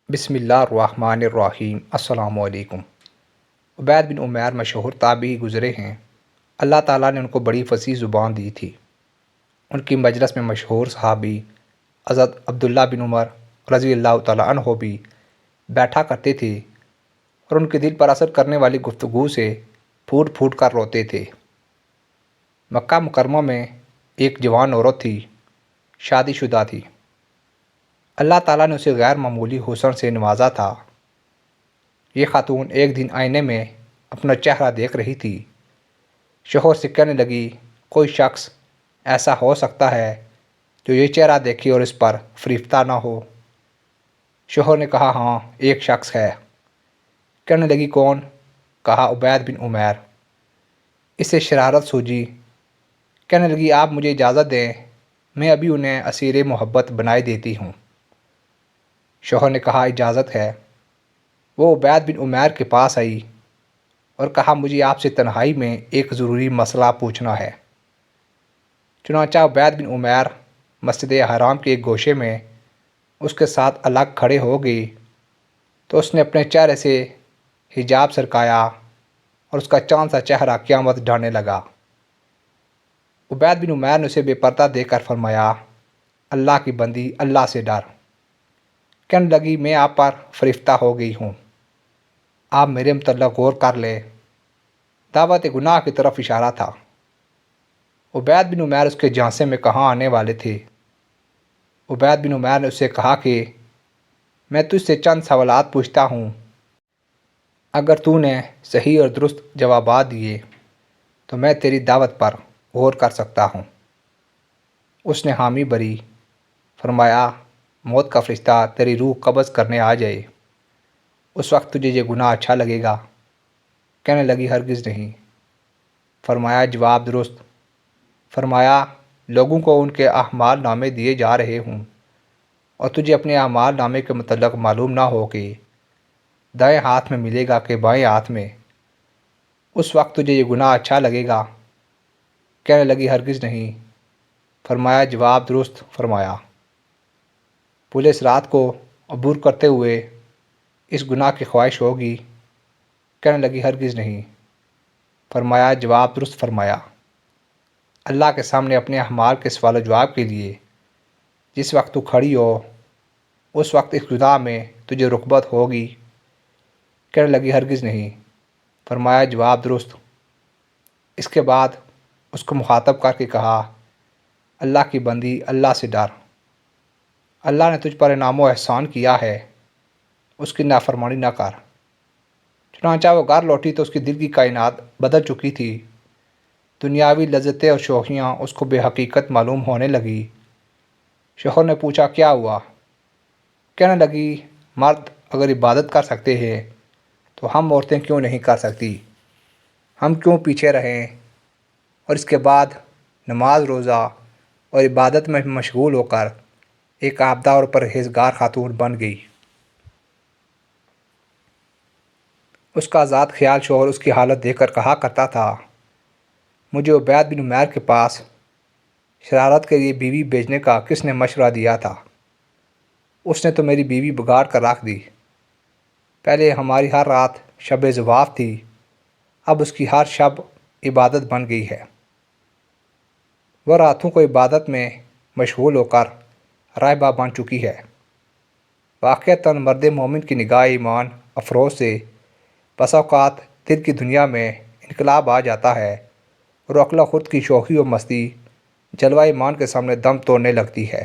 بسم اللہ الرحمن الرحیم۔ السلام علیکم۔ عبید بن عمیر مشہور تابعی گزرے ہیں۔ اللہ تعالیٰ نے ان کو بڑی فصیح زبان دی تھی۔ ان کی مجلس میں مشہور صحابی حضرت عبداللہ بن عمر رضی اللہ تعالیٰ عنہ بھی بیٹھا کرتے تھے اور ان کے دل پر اثر کرنے والی گفتگو سے پھوٹ پھوٹ کر روتے تھے۔ مکہ مکرمہ میں ایک جوان عورت تھی، شادی شدہ تھی۔ اللہ تعالیٰ نے اسے غیر معمولی حسن سے نوازا تھا۔ یہ خاتون ایک دن آئینے میں اپنا چہرہ دیکھ رہی تھی۔ شوہر سے کہنے لگی، کوئی شخص ایسا ہو سکتا ہے جو یہ چہرہ دیکھے اور اس پر فریفتہ نہ ہو؟ شوہر نے کہا، ہاں ایک شخص ہے۔ کہنے لگی، کون؟ کہا، عبید بن عمیر۔ اسے شرارت سوجی۔ کہنے لگی، آپ مجھے اجازت دیں، میں ابھی انہیں اسیر محبت بنائے دیتی ہوں۔ شوہر نے کہا، اجازت ہے۔ وہ عبید بن عمیر کے پاس آئی اور کہا، مجھے آپ سے تنہائی میں ایک ضروری مسئلہ پوچھنا ہے۔ چنانچہ عبید بن عمیر مسجد حرام کے ایک گوشے میں اس کے ساتھ الگ کھڑے ہو گئی تو اس نے اپنے چہرے سے حجاب سرکایا اور اس کا چاند سا چہرہ قیامت ڈھانے لگا۔ عبید بن عمیر نے اسے بے پردہ دے کر فرمایا، اللہ کی بندی، اللہ سے ڈر۔ کہنے لگی، میں آپ پر فریفتہ ہو گئی ہوں، آپ میرے متعلق غور کر لیں۔ دعوت گناہ کی طرف اشارہ تھا۔ عبید بن عمیر اس کے جھانسے میں کہاں آنے والے تھے۔ عبید بن عمیر نے اس سے کہا کہ میں تجھ سے چند سوالات پوچھتا ہوں، اگر تو نے صحیح اور درست جوابات دیے تو میں تیری دعوت پر غور کر سکتا ہوں۔ اس نے حامی بھری، فرمایا، موت کا فرشتہ تیری روح قبض کرنے آ جائے، اس وقت تجھے یہ گناہ اچھا لگے گا؟ کہنے لگی، ہرگز نہیں۔ فرمایا، جواب درست؟ فرمایا، لوگوں کو ان کے اعمال نامے دیے جا رہے ہوں اور تجھے اپنے اعمال نامے کے متعلق معلوم نہ ہو کہ دائیں ہاتھ میں ملے گا کہ بائیں ہاتھ میں، اس وقت تجھے یہ گناہ اچھا لگے گا؟ کہنے لگی، ہرگز نہیں۔ فرمایا، جواب درست؟ فرمایا، پولیس رات کو عبور کرتے ہوئے اس گناہ کی خواہش ہوگی؟ کہنے لگی، ہرگز نہیں۔ فرمایا، جواب درست؟ فرمایا، اللہ کے سامنے اپنے اعمال کے سوال و جواب کے لیے جس وقت تو کھڑی ہو اس وقت اس گناہ میں تجھے رغبت ہوگی؟ کہنے لگی، ہرگز نہیں۔ فرمایا، جواب درست؟ اس کے بعد اس کو مخاطب کر کے کہا، اللہ کی بندی، اللہ سے ڈر۔ اللہ نے تجھ پر انعام و احسان کیا ہے، اس کی نافرمانی نہ کر۔ چنانچہ وہ گھر لوٹی تو اس کی دل کی کائنات بدل چکی تھی۔ دنیاوی لذتیں اور شوخیاں اس کو بے حقیقت معلوم ہونے لگی۔ شوہر نے پوچھا، کیا ہوا؟ کہنے لگی، مرد اگر عبادت کر سکتے ہیں تو ہم عورتیں کیوں نہیں کر سکتی؟ ہم کیوں پیچھے رہیں؟ اور اس کے بعد نماز، روزہ اور عبادت میں مشغول ہو کر ایک عابدہ اور پرہیزگار خاتون بن گئی۔ اس کا ذات خیال شوہر اس کی حالت دیکھ کر کہا کرتا تھا، مجھے عبید بن عمیر کے پاس شرارت کے لیے بیوی بھیجنے کا کس نے مشورہ دیا تھا؟ اس نے تو میری بیوی بگاڑ کر رکھ دی۔ پہلے ہماری ہر رات شب زواف تھی، اب اس کی ہر شب عبادت بن گئی ہے۔ وہ راتوں کو عبادت میں مشغول ہو کر راہبہ بن چکی ہے۔ واقعتاً مرد مومن کی نگاہ ایمان افروز سے بسا اوقات دل کی دنیا میں انقلاب آ جاتا ہے اور عقل و خرد کی شوخی و مستی جلوہ ایمان کے سامنے دم توڑنے لگتی ہے۔